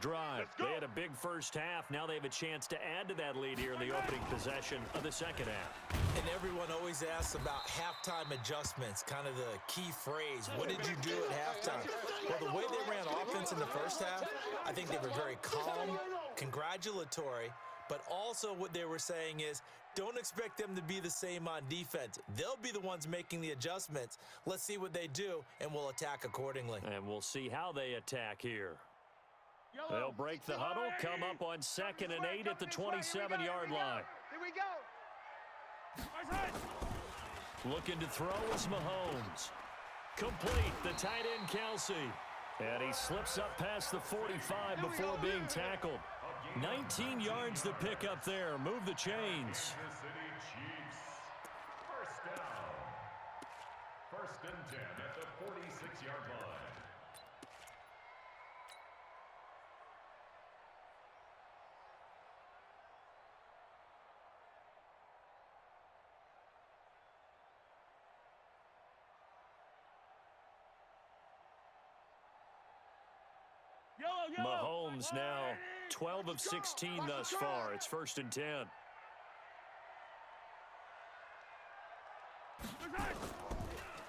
Drive. They had a big first half. Now they have a chance to add to that lead here in the opening possession of the second half. And everyone always asks about halftime adjustments, kind of the key phrase. What did you do at halftime? Well, the way they ran offense in the first half, I think they were very calm, congratulatory, but also what they were saying is don't expect them to be the same on defense. They'll be the ones making the adjustments. Let's see what they do, and we'll attack accordingly. And we'll see how they attack here. They'll break the huddle, come up on 2nd and 8 at the 27-yard line. Here we go. Looking to throw is Mahomes. Complete, the tight end Kelsey. And he slips up past the 45 before being tackled. 19 yards to pick up there. Move the chains. First down. 1st and 10 at the 46-yard line. Mahomes now 12 of 16 thus far. It's 1st and 10.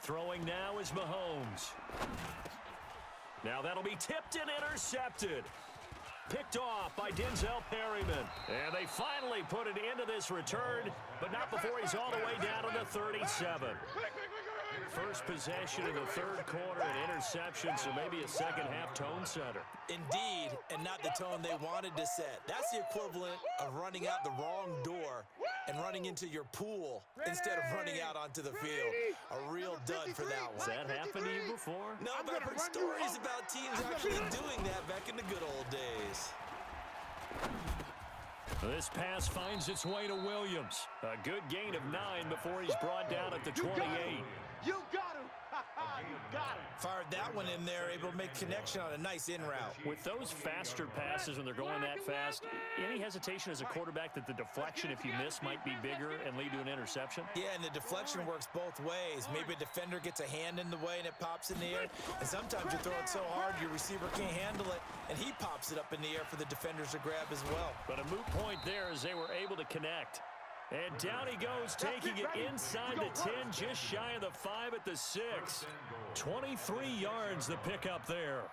Throwing now is Mahomes. Now that'll be tipped and intercepted. Picked off by Denzel Perryman. And they finally put it into this return, but not before he's all the way down to the 37. First possession in the 3rd quarter, an interception, so maybe a second-half tone setter. Indeed, and not the tone they wanted to set. That's the equivalent of running out the wrong door and running into your pool instead of running out onto the field. A real dud for that one. Has that happened to you before? No, but I've heard stories about teams actually doing that back in the good old days. This pass finds its way to Williams. A good gain of 9 before he's brought down at the 28. You got him. You got him. Fired that one in there, able to make connection on a nice in route. With those faster passes when they're going that fast, any hesitation as a quarterback that the deflection, if you miss, might be bigger and lead to an interception? Yeah, and the deflection works both ways. Maybe a defender gets a hand in the way and it pops in the air. And sometimes you throw it so hard your receiver can't handle it, and he pops it up in the air for the defenders to grab as well. But a moot point there as they were able to connect. And down he goes, taking it inside the 10, just shy of the 5 at the 6. 23 yards the pickup there.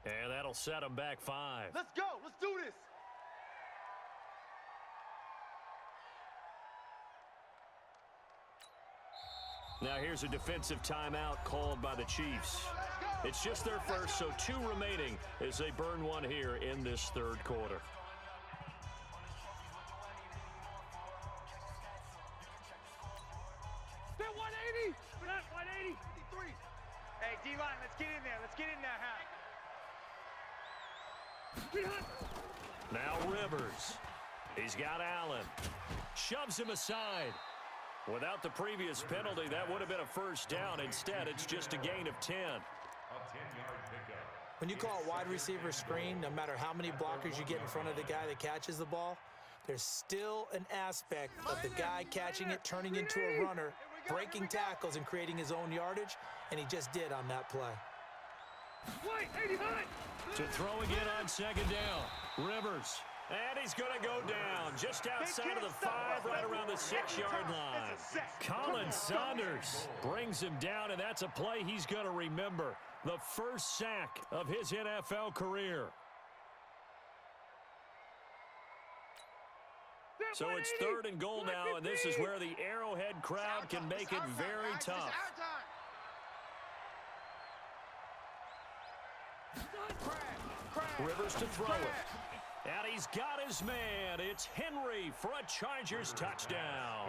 And that'll set them back 5. Let's go. Let's do this. Now here's a defensive timeout called by the Chiefs. It's just their first, so 2 remaining as they burn one here in this third quarter. They're 180. We're not 180. 53. Hey, D-line, let's get in there. Let's get in there, Now Rivers. He's got Allen. Shoves him aside. Without the previous penalty, that would have been a first down. Instead, it's just a gain of 10. A 10-yard pickup. When you call a wide receiver screen, no matter how many blockers you get in front of the guy that catches the ball, there's still an aspect of the guy catching it, turning into a runner, breaking tackles and creating his own yardage, and he just did on that play. To throw again on second down. Rivers. And he's going to go down just outside of the 5, right around the 6-yard line. Colin Saunders brings him down, and that's a play he's going to remember. The first sack of his NFL career. So it's 3rd and goal now, and this is where the Arrowhead crowd can make it very tough. Rivers to throw it. And he's got his man. It's Henry for a Chargers touchdown.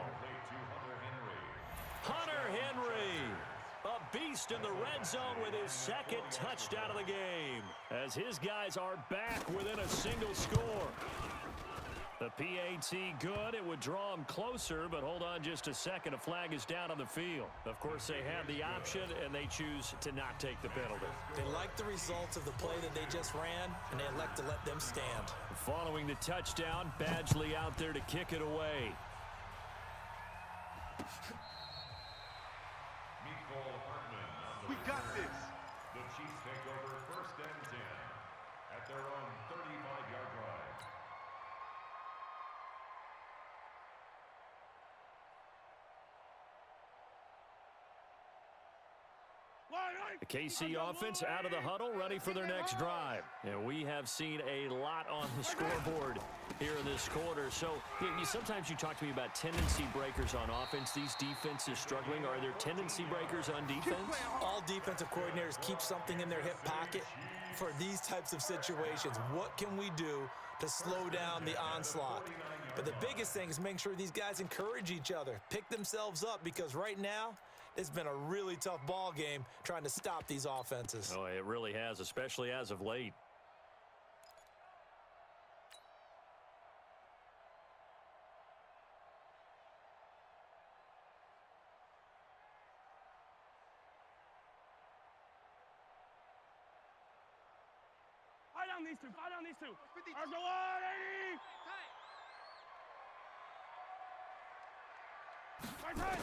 Hunter Henry, a beast in the red zone with his 2nd touchdown of the game, as his guys are back within a single score. The PAT good. It would draw him closer, but hold on just a second. A flag is down on the field. Of course, they have the option, and they choose to not take the penalty. They like the results of the play that they just ran, and they elect to let them stand. Following the touchdown, Badgley out there to kick it away. We got this. The Chiefs take over 1st and 10 at their own 35-yard line. The KC offense out of the huddle, ready for their next drive. And we have seen a lot on the scoreboard here in this quarter. So sometimes you talk to me about tendency breakers on offense. These defenses struggling. Are there tendency breakers on defense? All defensive coordinators keep something in their hip pocket for these types of situations. What can we do to slow down the onslaught? But the biggest thing is make sure these guys encourage each other, pick themselves up, because right now, it's been a really tough ball game trying to stop these offenses. Oh, it really has, especially as of late. Fire down these two. Fire down these two. Arsenal 180. Right.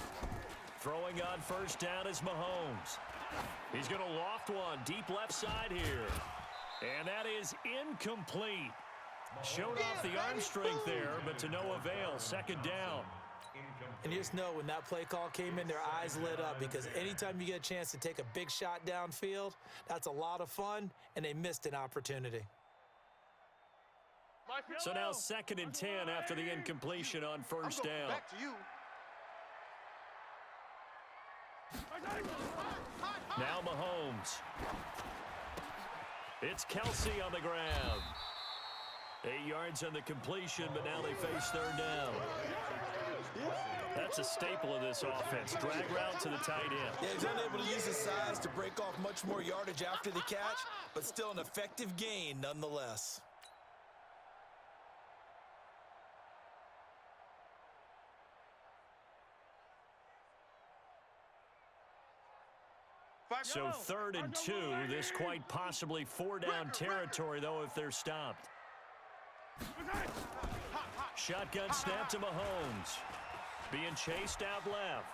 Throwing on first down is Mahomes. He's going to loft one deep left side here. And that is incomplete. Showed off the arm strength there, but to no avail. 2nd down. And you just know when that play call came in, their eyes lit up, because anytime you get a chance to take a big shot downfield, that's a lot of fun, and they missed an opportunity. So now 2nd and 10 after the incompletion on first down. Back to you. Now Mahomes. It's Kelsey on the ground. 8 yards on the completion, but now they face 3rd down. That's a staple of this offense. Drag route to the tight end. Yeah, he's unable to use his size to break off much more yardage after the catch, but still an effective gain nonetheless. So 3rd and 2, this quite possibly 4-down territory, though, if they're stopped. Shotgun snap to Mahomes. Being chased out left.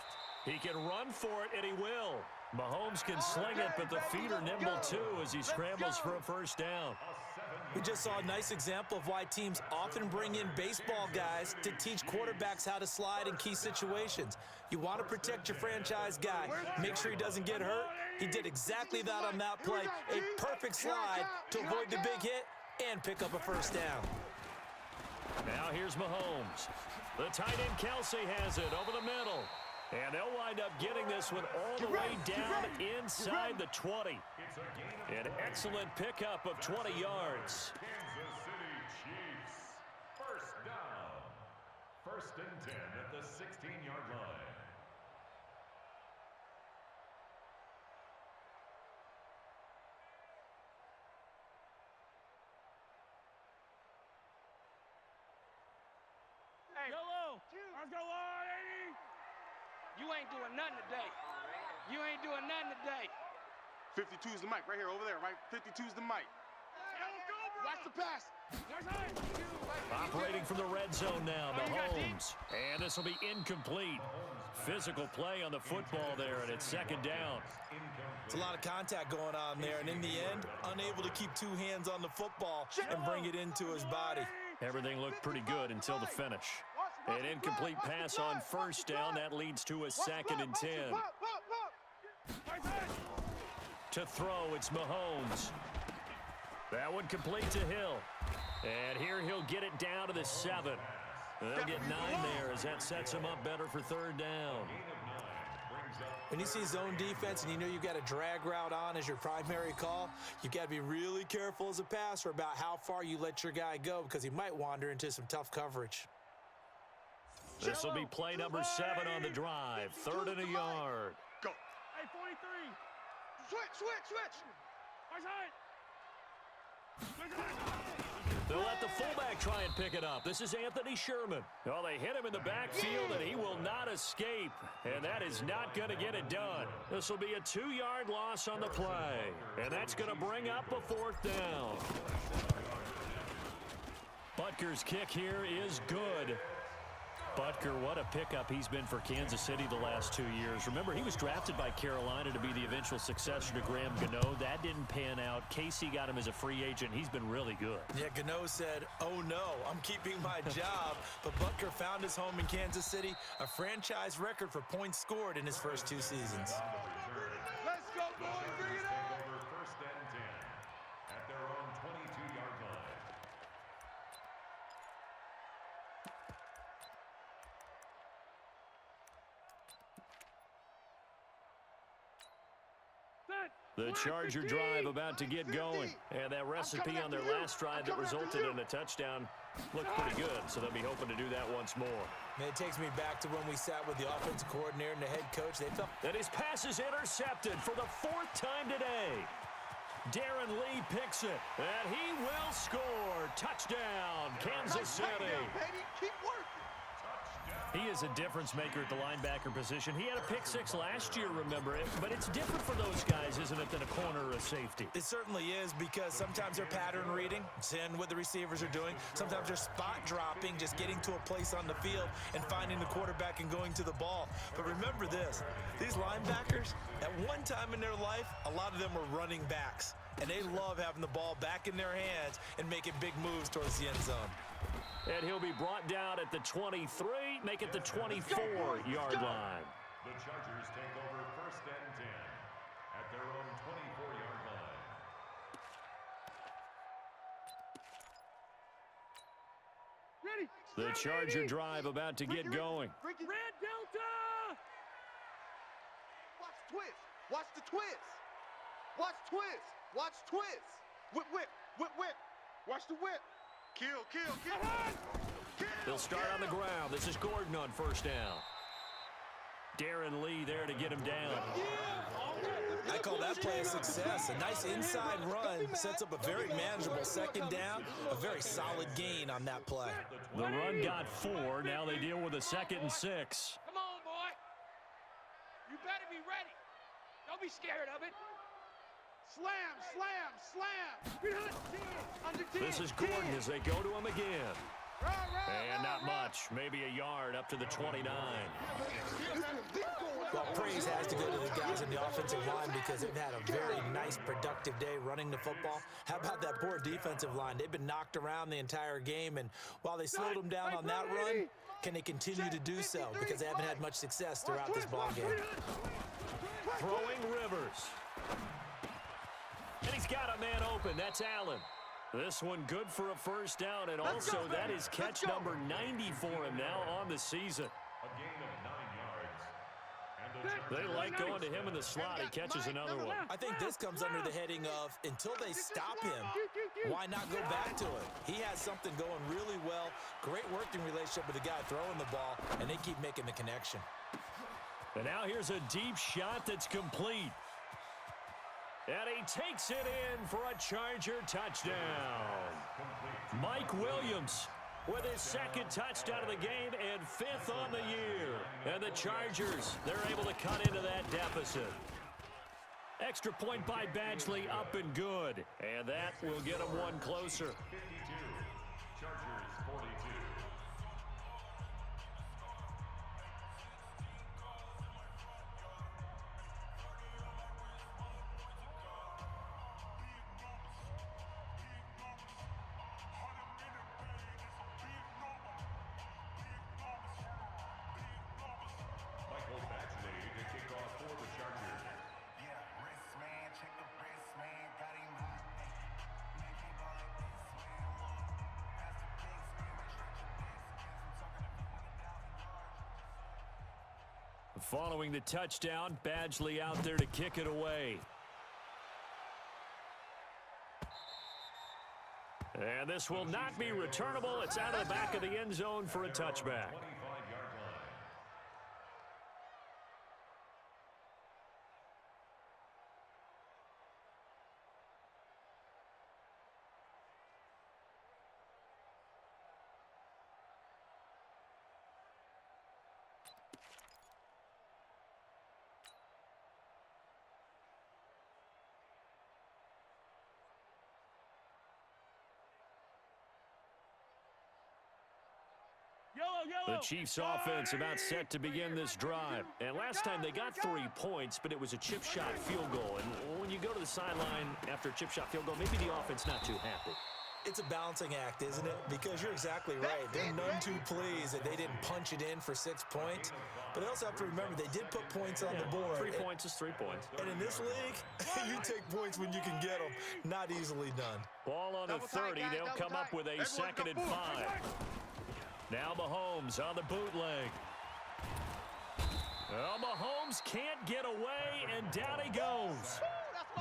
He can run for it, and he will. Mahomes can sling it, but the feet are nimble, too, as he scrambles for a first down. We just saw a nice example of why teams often bring in baseball guys to teach quarterbacks how to slide in key situations. You want to protect your franchise guy. Make sure he doesn't get hurt. He did exactly that on that play. A perfect slide to avoid the big hit and pick up a first down. Now here's Mahomes. The tight end Kelsey has it over the middle. And they'll wind up getting this one all the way down inside the 20. An excellent pickup of 20 yards. Kansas City Chiefs. First down. 1st and 10 at the 16-yard line. Hey, Yellow. Let's go 180. You ain't doing nothing today. You ain't doing nothing today. 52's the mic right here, over there, right? 52's the mic. Watch the pass. Operating from the red zone now, Mahomes. And this will be incomplete. Physical play on the football there, and it's 2nd down. It's a lot of contact going on there, and in the end, unable to keep 2 hands on the football and bring it into his body. Everything looked pretty good until the finish. An incomplete pass on 1st down. That leads to a 2nd and 10. To throw, it's Mahomes. That one complete to Hill. And here he'll get it down to the 7. They'll get 9 there as that sets him up better for 3rd down. When you see zone defense and you know you've got a drag route on as your primary call, you've got to be really careful as a passer about how far you let your guy go because he might wander into some tough coverage. This will be play number 7 on the drive. 3rd and a yard. Go. Hey, 43. Switch. Watch out. They'll let the fullback try and pick it up. This is Anthony Sherman. Well, they hit him in the backfield, and he will not escape. And that is not going to get it done. This will be a 2-yard loss on the play. And that's going to bring up a 4th down. Butker's kick here is good. Butker, what a pickup he's been for Kansas City the last 2 years. Remember, he was drafted by Carolina to be the eventual successor to Graham Gano. That didn't pan out. Casey got him as a free agent. He's been really good. Yeah, Gano said, oh no, I'm keeping my job. But Butker found his home in Kansas City, a franchise record for points scored in his first 2 seasons. Let's go, boys. Bring it up. Over 1st and 10 at their own 22-yard line. The Charger drive about to get going. And that recipe on their last drive that resulted in a touchdown looked pretty good, so they'll be hoping to do that once more. Man, it takes me back to when we sat with the offensive coordinator and the head coach. They felt And his pass is intercepted for the 4th time today. Darren Lee picks it, and he will score. Touchdown, Kansas City. Baby, keep working. He is a difference maker at the linebacker position. He had a pick 6 last year, remember it, but it's different for those guys, isn't it, than a corner or a safety? it certainly is because sometimes they're pattern reading, seeing what the receivers are doing. Sometimes they're spot dropping, just getting to a place on the field and finding the quarterback and going to the ball. But remember this, these linebackers, at one time in their life, a lot of them were running backs. And they love having the ball back in their hands and making big moves towards the end zone. And he'll be brought down at the 23, make it the 24-yard line. The Chargers take over 1st and 10 at their own 24-yard line. Ready. The Charger drive about to get going. Red Delta. Watch twist. Watch the twist. Watch twist. Watch twist. Whip. Watch the whip. Kill. They'll start on the ground. This is Gordon on 1st down. Darren Lee there to get him down. I call that play a success. A nice inside run sets up a very manageable 2nd down. A very solid gain on that play. The run got 4. Now they deal with a 2nd and 6. Come on, boy. You better be ready. Don't be scared of it. Slam. Under 10. This is Gordon as they go to him again. And not much. Maybe a yard up to the 29. Well, praise has to go to the guys in the offensive line because they've had a very nice, productive day running the football. How about that poor defensive line? They've been knocked around the entire game, and while they slowed them down on that run, can they continue to do so? Because they haven't had much success throughout this ball game. Throwing Rivers. And he's got a man open. That's Allen. This one good for a first down, and also that is catch number 90 for him now on the season. A gain of 9 yards. They like going to him in the slot. He catches another one. I think this comes under the heading of until they stop him, why not go back to it? He has something going really well. Great working relationship with the guy throwing the ball, and they keep making the connection. And now here's a deep shot that's complete. And he takes it in for a Charger touchdown. Mike Williams with his second touchdown of the game and 5th on the year. And the Chargers, they're able to cut into that deficit. Extra point by Badgley, up and good. And that will get them one closer. 52. Chargers 42. Following the touchdown, Badgley out there to kick it away. And this will not be returnable. It's out of the back of the end zone for a touchback. 25-yard line. The Chiefs offense about set to begin this drive. And last time they got 3 points, but it was a chip shot field goal. And when you go to the sideline after a chip shot field goal, maybe the offense not too happy. It's a balancing act, isn't it? Because you're exactly right. They're none too pleased that they didn't punch it in for 6 points. But they also have to remember they did put points on the board. 3 points is 3 points. And in this league, you take points when you can get them. Not easily done. Ball on the 30. They'll come up with a 2nd and 5. Now Mahomes on the bootleg. Well, Mahomes can't get away, and down he goes.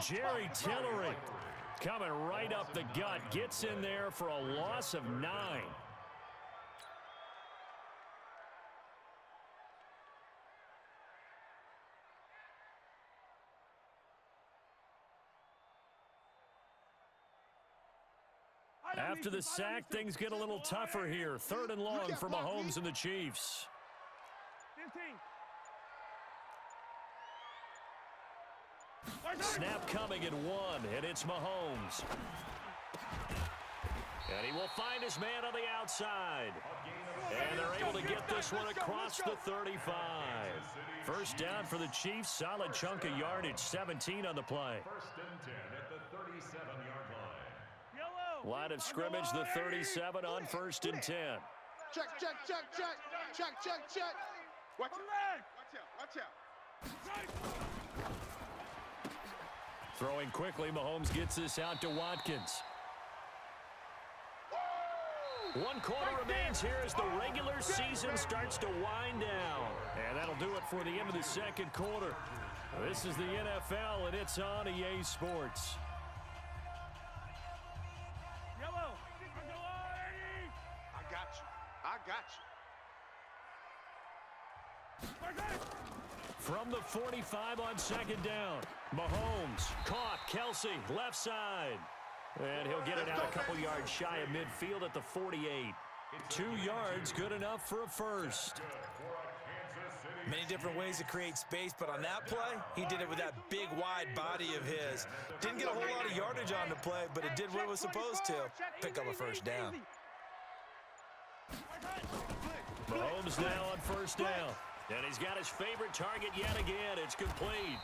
Jerry Tillery coming right up the gut. Gets in there for a loss of 9. After the sack, things get a little tougher here. 3rd and long for Mahomes and the Chiefs. 15. Snap coming at 1, and it's Mahomes. And he will find his man on the outside. And they're able to get this one across the 35. First down for the Chiefs. Solid chunk of yardage, 17 on the play. 1st and 10 at the 37-yard line. Line of scrimmage, the 37 on 1st and 10. Check, check, check, check. Check, check, check. Watch out. Watch out. Throwing quickly, Mahomes gets this out to Watkins. 1 quarter remains here as the regular season starts to wind down. And that'll do it for the end of the 2nd quarter. This is the NFL, and it's on EA Sports. I got you. From the 45 on 2nd down. Mahomes caught. Kelsey left side. And he'll get it out a couple yards shy of midfield at the 48. 2 yards, good enough for a first. Many different ways to create space, but on that play, he did it with that big, wide body of his. Didn't get a whole lot of yardage on the play, but it did what it was supposed to. Pick up a first down. Mahomes now on 1st down. And he's got his favorite target yet again. It's complete.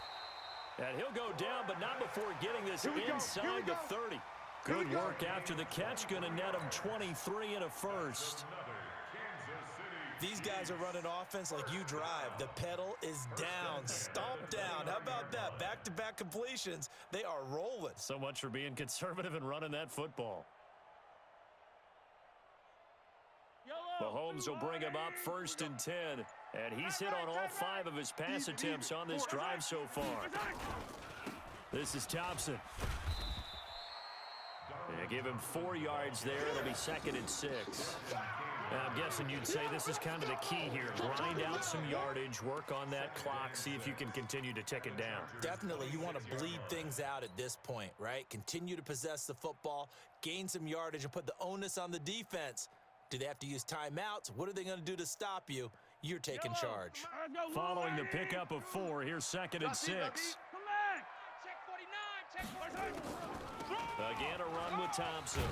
And he'll go down, but not before getting this inside the 30. Good work after the catch. Going to net him 23 and a first. Another Kansas City These guys are running offense like you drive. The pedal is down, stomped down. How about that? Back-to-back completions. They are rolling. So much for being conservative and running that football. Mahomes will bring him up 1st and 10. And he's hit on all 5 of his pass attempts on this drive so far. This is Thompson. They give him 4 yards there. It'll be 2nd and 6. I'm guessing you'd say this is kind of the key here. Grind out some yardage, work on that clock, see if you can continue to tick it down. Definitely, you want to bleed things out at this point, right? Continue to possess the football, gain some yardage, and put the onus on the defense. Do they have to use timeouts? What are they going to do to stop you? You're taking charge. Following the pickup of 4, here's 2nd and 6. Check 49. Again, a run with Thompson.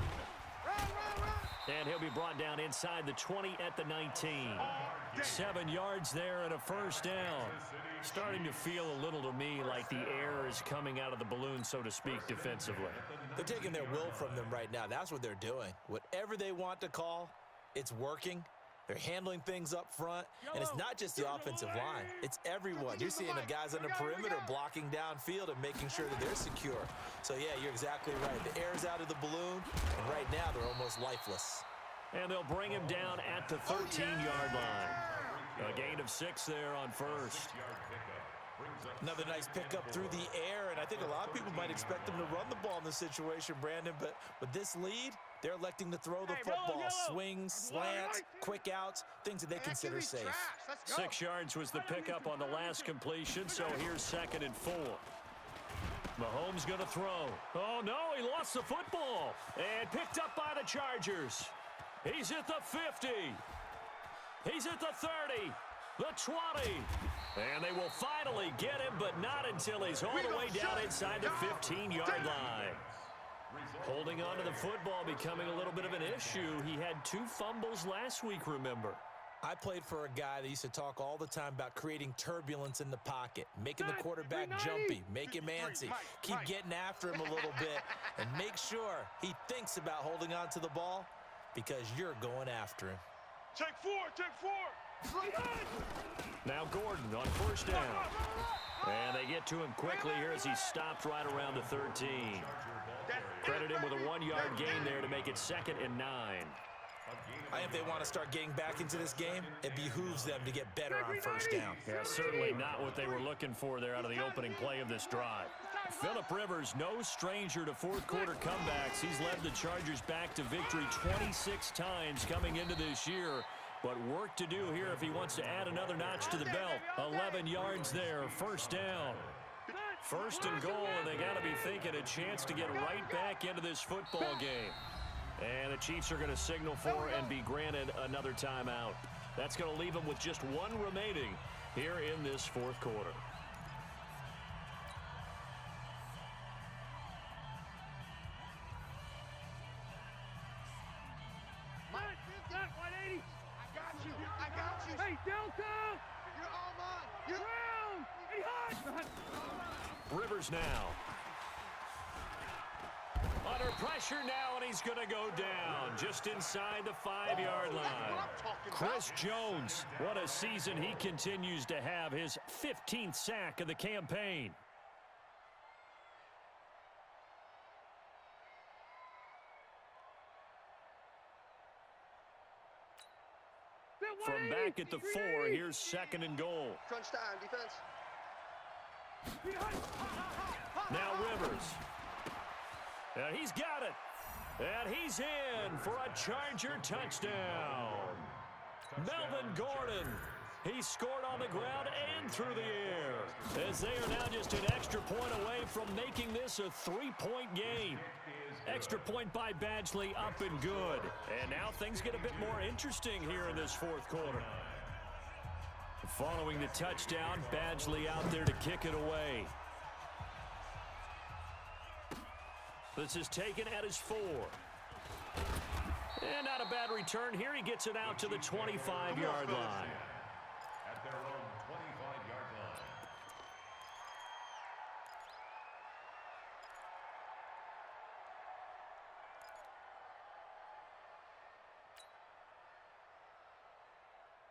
And he'll be brought down inside the 20 at the 19. 7 yards there and a 1st down. Starting to feel a little to me like the air is coming out of the balloon, so to speak, defensively. They're taking their will from them right now. That's what they're doing. Whatever they want to call, it's working. They're handling things up front, and it's not just the offensive line. It's everyone. You're seeing the guys on the perimeter blocking downfield and making sure that they're secure. So, yeah, you're exactly right. The air's out of the balloon, and right now they're almost lifeless. And they'll bring him down at the 13-yard line. A gain of 6 there on 1st. Another nice pickup through the air, and I think a lot of people might expect them to run the ball in this situation, Brandon, but with this lead, they're electing to throw the football. Swings, slants, quick outs, things that they consider safe. 6 yards was the pickup on the last completion, so here's 2nd and 4. Mahomes going to throw. Oh, no, he lost the football. And picked up by the Chargers. He's at the 50. He's at the 30. The 20. And they will finally get him, but not until he's all the way down inside the 15-yard line. Holding on to the football becoming a little bit of an issue. He had 2 fumbles last week, remember. I played for a guy that used to talk all the time about creating turbulence in the pocket, making the quarterback jumpy, make him antsy, keep getting after him a little bit, and make sure he thinks about holding on to the ball because you're going after him. Take 4, take 4. Now Gordon on 1st down. And they get to him quickly here as he stopped right around the 13. Credit him with a 1-yard gain there to make it 2nd and 9. I think if they want to start getting back into this game, it behooves them to get better on 1st down. Yeah, certainly not what they were looking for there out of the opening play of this drive. Phillip Rivers, no stranger to 4th quarter comebacks. He's led the Chargers back to victory 26 times coming into this year. But work to do here if he wants to add another notch to the belt. 11 yards there, 1st down. 1st and goal, and they got to be thinking a chance to get right back into this football game. And the Chiefs are going to signal for and be granted another timeout. That's going to leave them with just 1 remaining here in this 4th quarter. Hey, Delta! You're all mine. You're Brown! Hey, hot! Rivers now. Under pressure now, and he's going to go down just inside the 5-yard line. Chris Jones, what a season he continues to have. His 15th sack of the campaign. From back at the 4, here's 2nd and goal. crunch time, defense. Now Rivers. And he's got it. And he's in for a Charger touchdown. Melvin Gordon. He scored on the ground and through the air, as they are now just an extra point away from making this a 3-point game. Extra point by Badgley, up and good. And now things get a bit more interesting here in this 4th quarter. Following the touchdown, Badgley out there to kick it away. This is taken at his 4. And not a bad return here. He gets it out to the 25-yard line. At their own 25-yard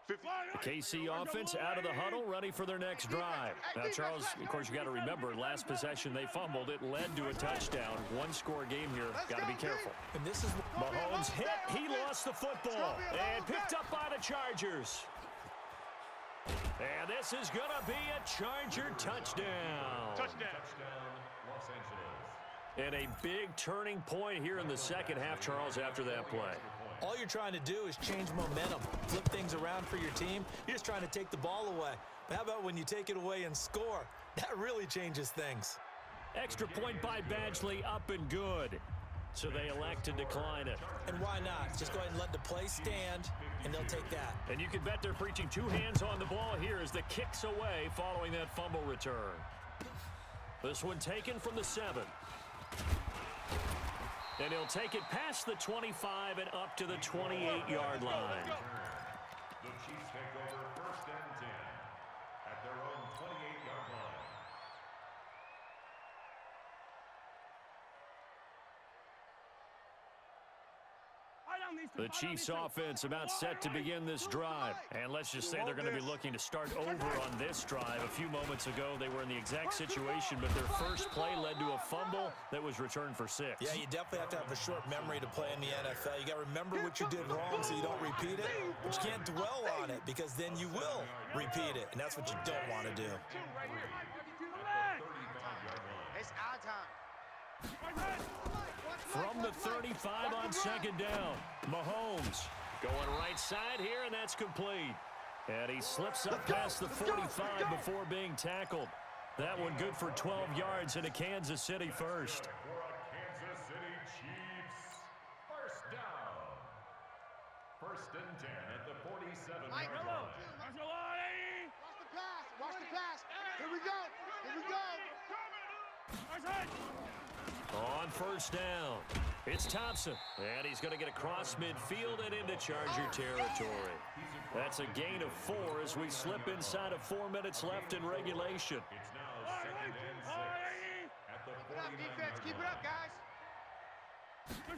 line. The KC offense out of the huddle, ready for their next drive. Now, Charles, of course, you got to remember, last possession they fumbled. It led to a touchdown. One-score game here. Got to be careful. And this is Mahomes hit. He lost the football and picked up by the Chargers. And this is going to be a Charger touchdown. Touchdown, Los Angeles. And a big turning point here in the second half, Charles, after that play. all you're trying to do is change momentum, flip things around for your team. You're just trying to take the ball away. But how about when you take it away and score? That really changes things. Extra point by Badgley, up and good. So they elect to decline it. And why not? Just go ahead and let the play stand, and they'll take that. And you can bet they're preaching two hands on the ball here as the kick's away following that fumble return. This one taken from the 7. And he'll take it past the 25 and up to the 28-yard line. The Chiefs take over 1st and 10 at their own 28-yard line. The Chiefs offense about set to begin this drive. And let's just say they're going to be looking to start over on this drive. A few moments ago, they were in the exact situation, but their first play led to a fumble that was returned for 6. Yeah, you definitely have to have a short memory to play in the NFL. You got to remember what you did wrong so you don't repeat it. But you can't dwell on it because then you will repeat it, and that's what you don't want to do. It's our time. From the 35 on second down, Mahomes going right side here, and that's complete. And he slips up past the 45 before being tackled. That one good for 12 yards into Kansas City first. For a Kansas City Chiefs first down. 1st and 10 at the 47-yard line. Watch the pass. Watch the pass. Here we go. Here we go. On first down, it's Thompson. And he's going to get across midfield and into Charger territory. That's a gain of 4 as we slip inside of 4 minutes left in regulation. It's now 2nd and 6 at the Keep it up, defense. 49-yard Keep it line. up,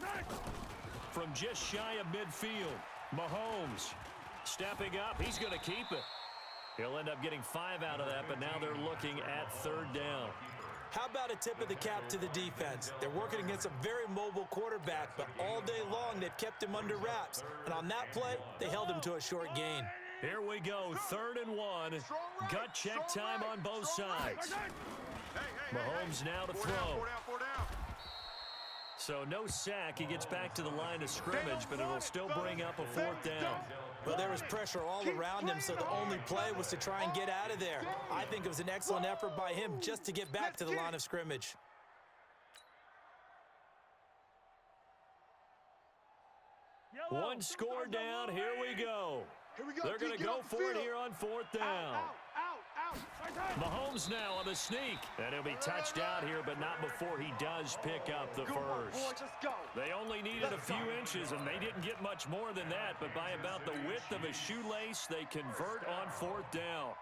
guys. From just shy of midfield, Mahomes stepping up. He's going to keep it. He'll end up getting 5 out of that, but now they're looking at 3rd down. How about a tip of the cap to the defense? They're working against a very mobile quarterback, but all day long they've kept him under wraps. And on that play, they held him to a short gain. Here we go, 3rd and 1. Gut check time on both sides. Mahomes now to throw. So no sack. He gets back to the line of scrimmage, but it'll still bring up a 4th down. Well, there was pressure all around him, so the only play was to try and get out of there. I think it was an excellent effort by him just to get back to the line of scrimmage. One score down. Here we go. They're going to go for it here on 4th down. Mahomes now on the sneak. And he'll be touched out here, but not before he does pick up the first. They only needed a few inches, and they didn't get much more than that. But by about the width of a shoelace, they convert on 4th down.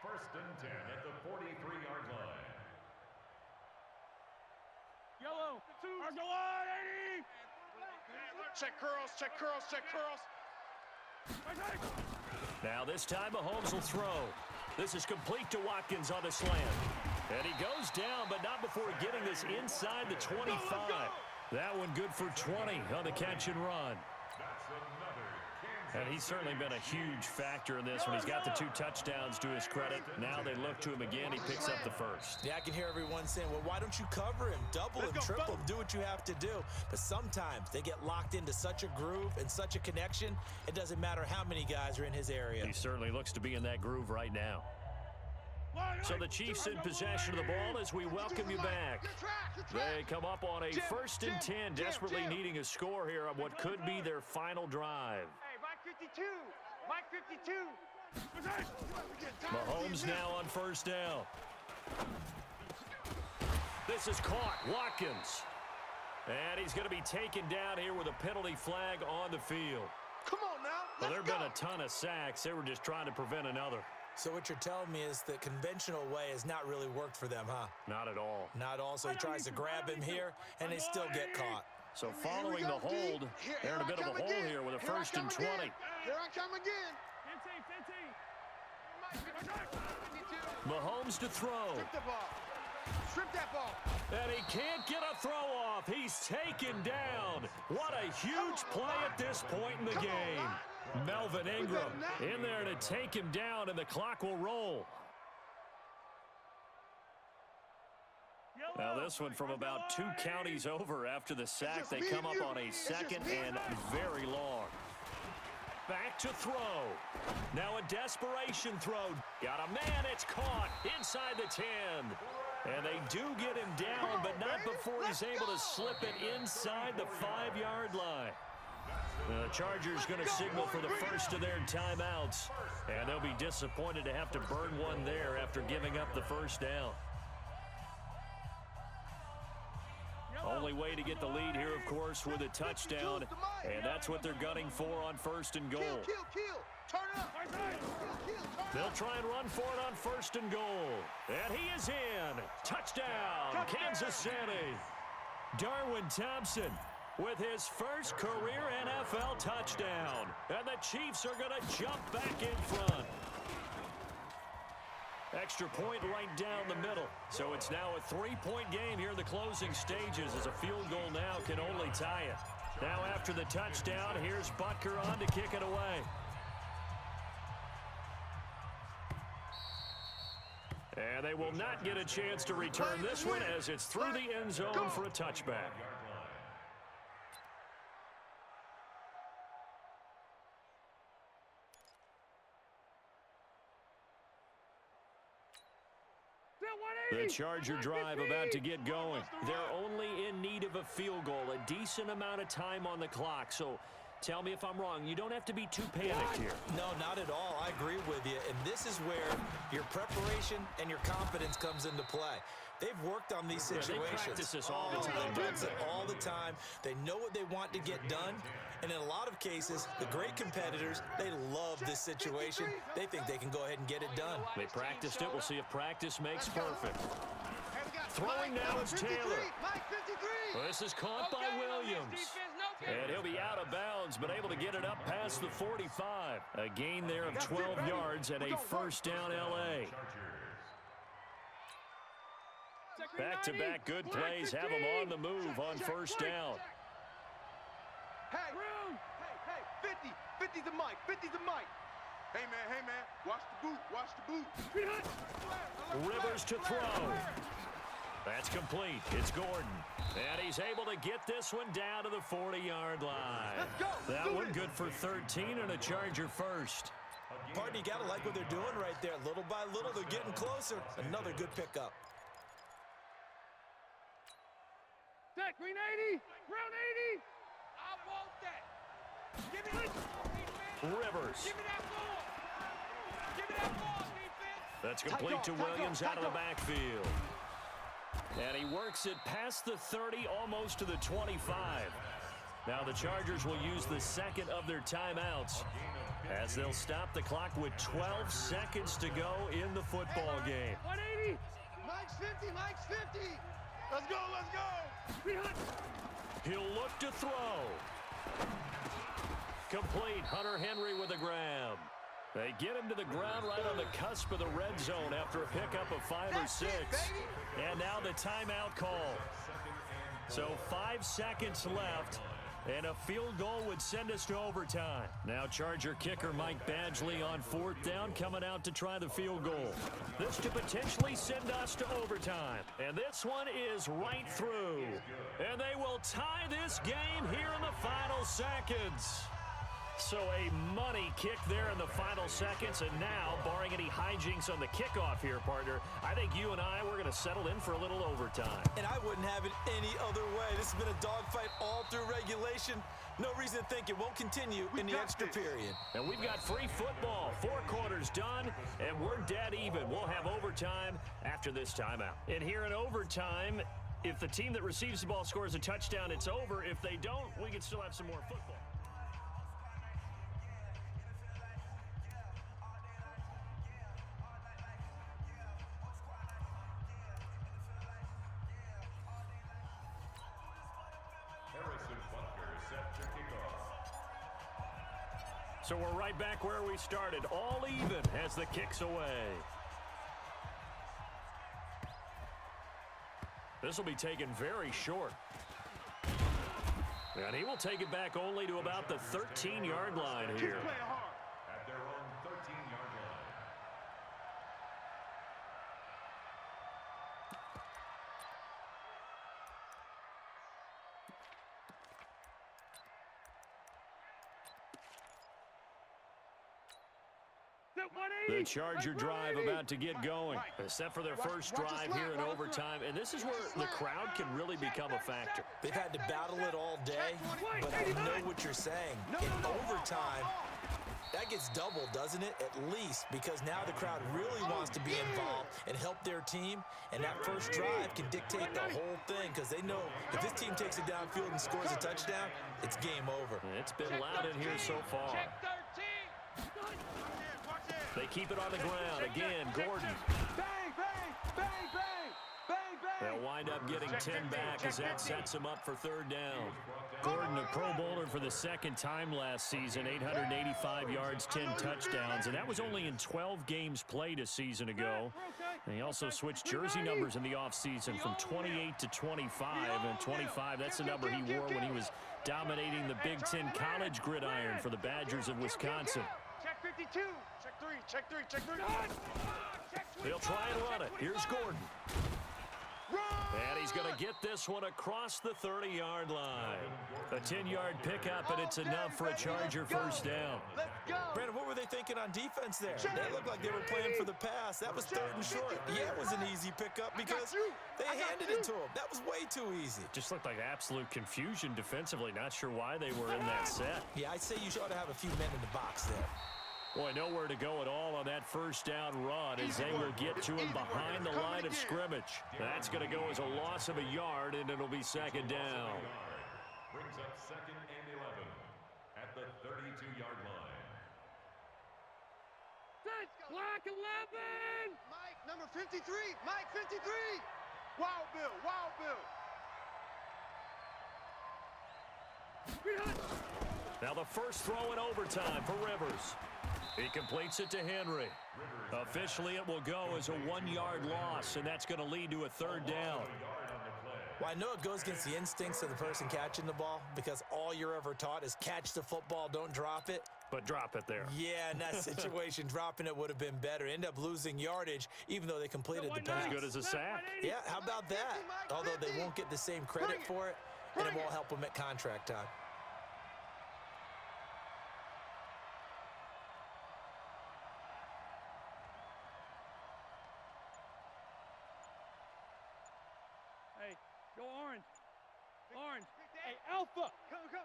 1st and 10 at the 43-yard line. Yellow. Check curls, check curls, check curls. Now this time Mahomes will throw. This is complete to Watkins on the slant. And he goes down, but not before getting this inside the 25. That one good for 20 on the catch and run. That's another Kansas And he's certainly been a huge factor in this when he's got the 2 touchdowns to his credit. Now they look to him again. He picks up the first. Yeah, I can hear everyone saying, well, why don't you cover him? Double him, triple him, do what you have to do. But sometimes they get locked into such a groove and such a connection, it doesn't matter how many guys are in his area. He certainly looks to be in that groove right now. So the Chiefs in possession of the ball as we welcome you back. They come up on a 1st and 10, desperately needing a score here on what could be their final drive. Hey, Mike 52. Mike 52. Mahomes now on 1st down. This is caught. Watkins. And he's going to be taken down here with a penalty flag on the field. Come on now. Well, there have been a ton of sacks. They were just trying to prevent another. So what you're telling me is the conventional way has not really worked for them, huh? Not at all. Not all. So he tries to grab him here, and they still get caught. So following the hold, they're in a bit of a hole here with a first and 20. Here I come again. 15. Mahomes to throw. Strip the ball. Strip that ball. And he can't get a throw off. He's taken down. What a huge play at this point in the game. Melvin Ingram in there to take him down, and the clock will roll. Now this one from about 2 counties over after the sack. They come up on a second and very long. Back to throw. Now a desperation throw. Got a man. It's caught inside the 10. And they do get him down, but not before he's able to slip it inside the 5-yard line. The Chargers going to signal for the first of their timeouts. And they'll be disappointed to have to burn one there after giving up the first down. Only way to get the lead here, of course, with a touchdown. And that's what they're gunning for on first and goal. Turn up. They'll try and run for it on first and goal. And he is in. Touchdown, Kansas City. Darwin Thompson with his first career NFL touchdown. And the Chiefs are going to jump back in front. Extra point right down the middle. So it's now a 3-point game here in the closing stages, as a field goal now can only tie it. Now after the touchdown, here's Butker on to kick it away. And they will not get a chance to return this one, as it's through the end zone for a touchback. The Charger drive about to get going. They're only in need of a field goal, a decent amount of time on the clock. So tell me if I'm wrong. You don't have to be too panicked here. No, not at all. I agree with you. And this is where your preparation and your confidence comes into play. They've worked on these situations. They practice this all the time. They practice it all the time. They know what they want to get done. And in a lot of cases, the great competitors, they love this situation. They think they can go ahead and get it done. They practiced it. We'll see if practice makes perfect. Throwing now is Taylor. Well, this is caught by Williams. And he'll be out of bounds, but able to get it up past the 45. A gain there of 12 yards and a first down L.A. Back-to-back good plays have them on the move on first down. Hey, 50's the mic, 50's the mic. Hey, man, watch the boot. Rivers to throw. That's complete. It's Gordon. And he's able to get this one down to the 40-yard line. Let's go. That one good for 13 and a Charger first. Partner, you got to like what they're doing right there. Little by little, they're getting closer. Another good pickup. Set, green 80, round 80. I want that. Give me that. Rivers. Give me that ball. Give me that ball, defense. That's complete to Williams out of the backfield. And he works it past the 30, almost to the 25. Now the Chargers will use the second of their timeouts, as they'll stop the clock with 12 seconds to go in the football game. 180. Mike's 50. Let's go. He'll look to throw. Complete. Hunter Henry with a grab. They get him to the ground right on the cusp of the red zone after a pickup of 5 or 6. And now the timeout call. So 5 seconds left, and a field goal would send us to overtime. Now Charger kicker Mike Badgley on 4th down, coming out to try the field goal. This to potentially send us to overtime. And this one is right through. And they will tie this game here in the final seconds. So a money kick there in the final seconds, and now, barring any hijinks on the kickoff here, partner, I think you and I, we're going to settle in for a little overtime. And I wouldn't have it any other way. This has been a dogfight all through regulation. No reason to think it won't continue in the extra period. And we've got free football. 4 quarters done, and we're dead even. We'll have overtime after this timeout. And here in overtime, if the team that receives the ball scores a touchdown, it's over. If they don't, we can still have some more football. Harrison After kickoff. So we're right back where we started, all even as the kick's away. This will be taken very short. And he will take it back only to about the 13-yard line here. At their own 13-yard line. The Charger drive about to get going. Set for their first drive here in overtime. And this is where the crowd can really become a factor. They've had to battle it all day, but I know what you're saying. In overtime, that gets doubled, doesn't it? At least, because now the crowd really wants to be involved and help their team. And that first drive can dictate the whole thing because they know if this team takes it downfield and scores a touchdown, it's game over. It's been loud in here so far. They keep it on the ground. Again, Gordon. Bang, bang, bang, bang, bang, bang. They'll wind up getting 10 back as that sets them up for third down. Gordon, a Pro Bowler for the second time last season, 885 yards, 10 touchdowns, and that was only in 12 games played a season ago. And he also switched jersey numbers in the offseason from 28 to 25, and 25, that's the number he wore when he was dominating the Big Ten college gridiron for the Badgers of Wisconsin. Check 52. Check 3. Check 3. Check 3. They'll try and run it. Here's Gordon. And he's going to get this one across the 30-yard line. A 10-yard pickup, and it's enough for a Charger first down. Brandon, what were they thinking on defense there? They looked like they were playing for the pass. That was third and short. Yeah, it was an easy pickup because they handed it to him. That was way too easy. Just looked like absolute confusion defensively. Not sure why they were in that set. Yeah, I'd say you ought to have a few men in the box there. Boy, nowhere to go at all on that first down run as they will get to him behind the line of scrimmage. That's going to go as a loss of a yard, and it'll be second down. Brings up second and 11 at the 32-yard line. Black 11. Mike, number 53. Mike, 53. Wild Bill. Wild Bill. Now the first throw in overtime for Rivers. He completes it to Henry. Officially, it will go as a 1-yard loss, and that's going to lead to a third down. Well, I know it goes against the instincts of the person catching the ball because all you're ever taught is catch the football, don't drop it. But drop it there. Yeah, in that situation, dropping it would have been better. End up losing yardage, even though they completed the pass. As good as a sack. Yeah, how about that? Although they won't get the same credit for it, and it won't help them at contract time. Hey, go orange. Orange. Hey, Alpha. Come, come.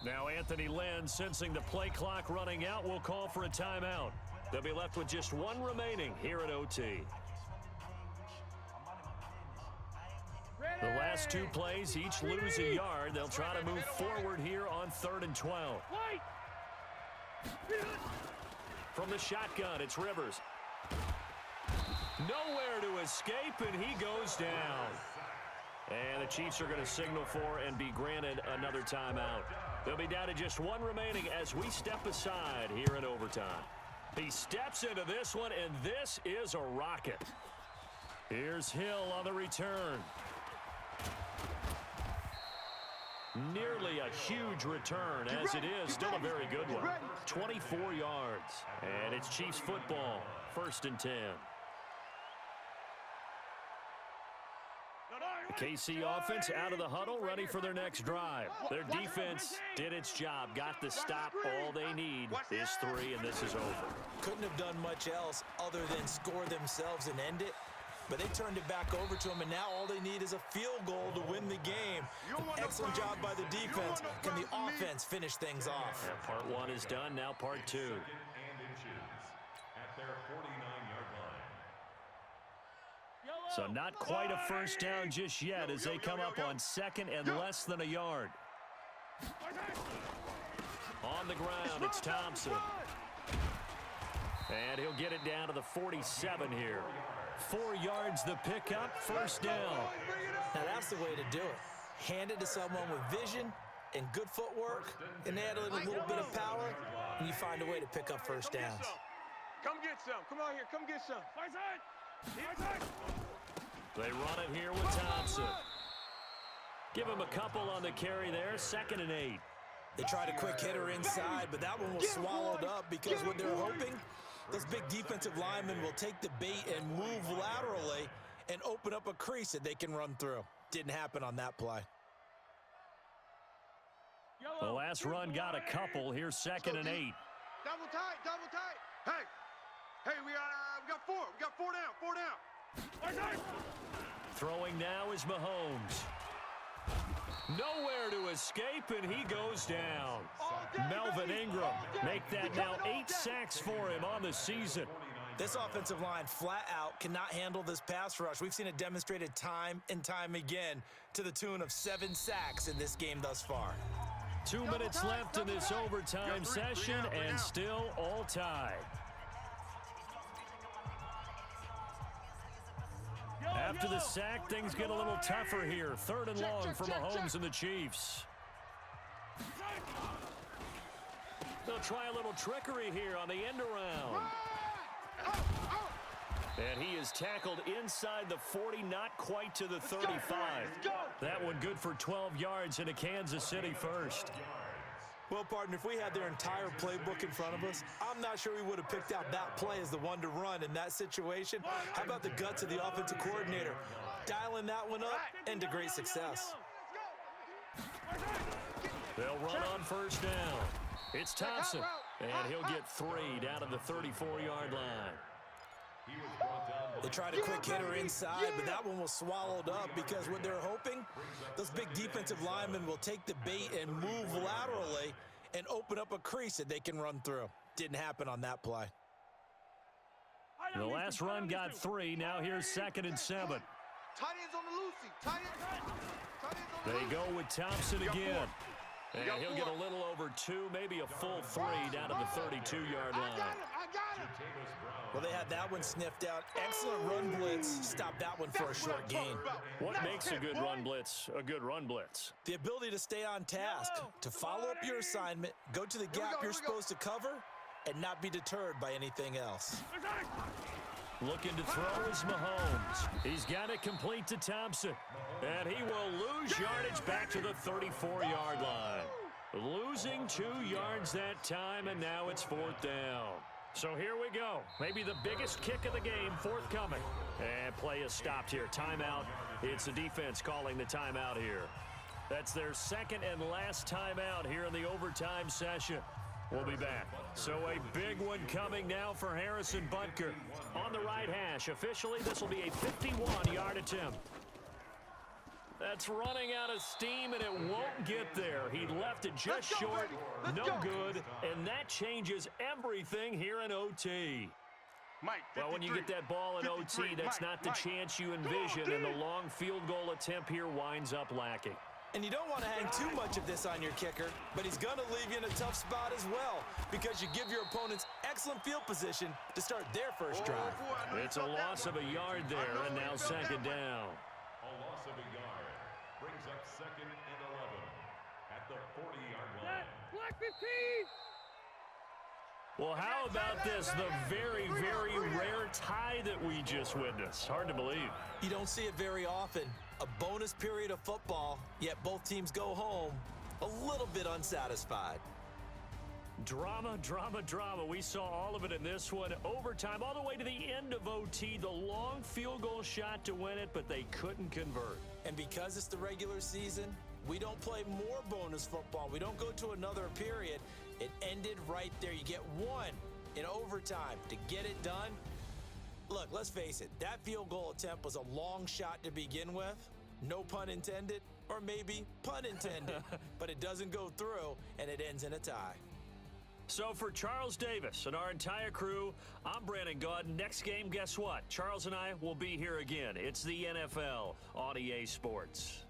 Now Anthony Lynn, sensing the play clock running out, will call for a timeout. They'll be left with just one remaining here at OT. The last two plays each lose a yard. They'll try to move forward here on 3rd and 12. From the shotgun, it's Rivers. Nowhere to escape, and he goes down. And the Chiefs are going to signal for and be granted another timeout. They'll be down to just one remaining as we step aside here in overtime. He steps into this one, and this is a rocket. Here's Hill on the return. Nearly a huge return, as it is still a very good one. 24 yards, and it's Chiefs football, 1st and 10. The KC offense out of the huddle, ready for their next drive. Their defense did its job, got the stop. All they need is 3, and this is over. Couldn't have done much else other than score themselves and end it. But they turned it back over to him, and now all they need is a field goal to win the game. Excellent job by the defense. Can the offense finish things off? Yeah, part 1 is done, now part 2. 2nd and inches at their 49-yard line. So not quite a first down just yet as they come up on 2nd and less than a yard. On the ground, it's Thompson. And he'll get it down to the 47 here. 4 yards the pickup, first down. Now that's the way to do it. hand it to someone with vision and good footwork, and add a little bit of power, and you find a way to pick up first downs. Come get some. Come on here. Come get some. They run it here with Thompson. Give him a couple on the carry there, 2nd and 8. They tried a quick hitter inside, but that one was swallowed up because what they're hoping, those big defensive linemen will take the bait and move laterally and open up a crease that they can run through. Didn't happen on that play. The last run got a couple. Here's 2nd and 8. Double tight, double tight. Hey, we got 4. We got 4 down, 4 down. Throwing now is Mahomes. Nowhere to escape, and he goes down. Melvin Ingram make that now 8 sacks for him on the season. This offensive line flat out cannot handle this pass rush. We've seen it demonstrated time and time again to the tune of 7 sacks in this game thus far. 2 minutes left in this overtime session, and still all tied. After the sack, things get a little tougher here. 3rd and long for Mahomes and the Chiefs. They'll try a little trickery here on the end around. And he is tackled inside the 40, not quite to the 35. That one good for 12 yards and a Kansas City first. Well, partner, if we had their entire playbook in front of us, I'm not sure we would have picked out that play as the one to run in that situation. How about the guts of the offensive coordinator? Dialing that one up into great success. They'll run on first down. It's Thompson, and he'll get 3 down to the 34-yard line. They tried a quick hitter inside, but that one was swallowed up because what they're hoping, those big defensive linemen will take the bait and move laterally and open up a crease that they can run through. Didn't happen on that play. The last run got 3. Now here's 2nd and 7. Tight ends on the Lucy. Tight ends on the They go with Thompson again. And got he'll 4. get a little over 2, maybe a full 3 down to the 32-yard line. I got him. Well, they had that one sniffed out. Excellent run blitz. Stopped that one for a short gain. What makes a good run blitz a good run blitz? The ability to stay on task, to follow up your assignment, go to the gap you're supposed to cover, and not be deterred by anything else. Looking to throw is Mahomes. He's got it complete to Thompson. And he will lose yardage back to the 34-yard line. Losing 2 yards that time, and now it's 4th down. So here we go. Maybe the biggest kick of the game forthcoming. And play is stopped here. Timeout. It's the defense calling the timeout here. That's their 2nd and last timeout here in the overtime session. We'll be back. So a big one coming now for Harrison Butker. On the right hash. Officially, this will be a 51-yard attempt. That's running out of steam, and it won't get there. He left it just short. No good. And that changes everything here in OT. Well, when you get that ball in OT, that's not the chance you envision, and the long field goal attempt here winds up lacking. And you don't want to hang too much of this on your kicker, but he's going to leave you in a tough spot as well because you give your opponents excellent field position to start their first drive. It's a loss of a yard there, and now 2nd down. A loss of a yard brings up 2nd and 11 at the 40-yard line. Black 15. Well, how about this? The very, very rare tie that we just witnessed. Hard to believe. You don't see it very often. A bonus period of football, yet both teams go home a little bit unsatisfied. Drama, drama, drama. We saw all of it in this one. Overtime, all the way to the end of OT. The long field goal shot to win it, but they couldn't convert. And because it's the regular season, we don't play more bonus football. We don't go to another period. It ended right there. You get one in overtime to get it done. Look, let's face it. That field goal attempt was a long shot to begin with. No pun intended, or maybe pun intended. But it doesn't go through, and it ends in a tie. So for Charles Davis and our entire crew, I'm Brandon Gaudin. Next game, guess what? Charles and I will be here again. It's the NFL on EA Sports.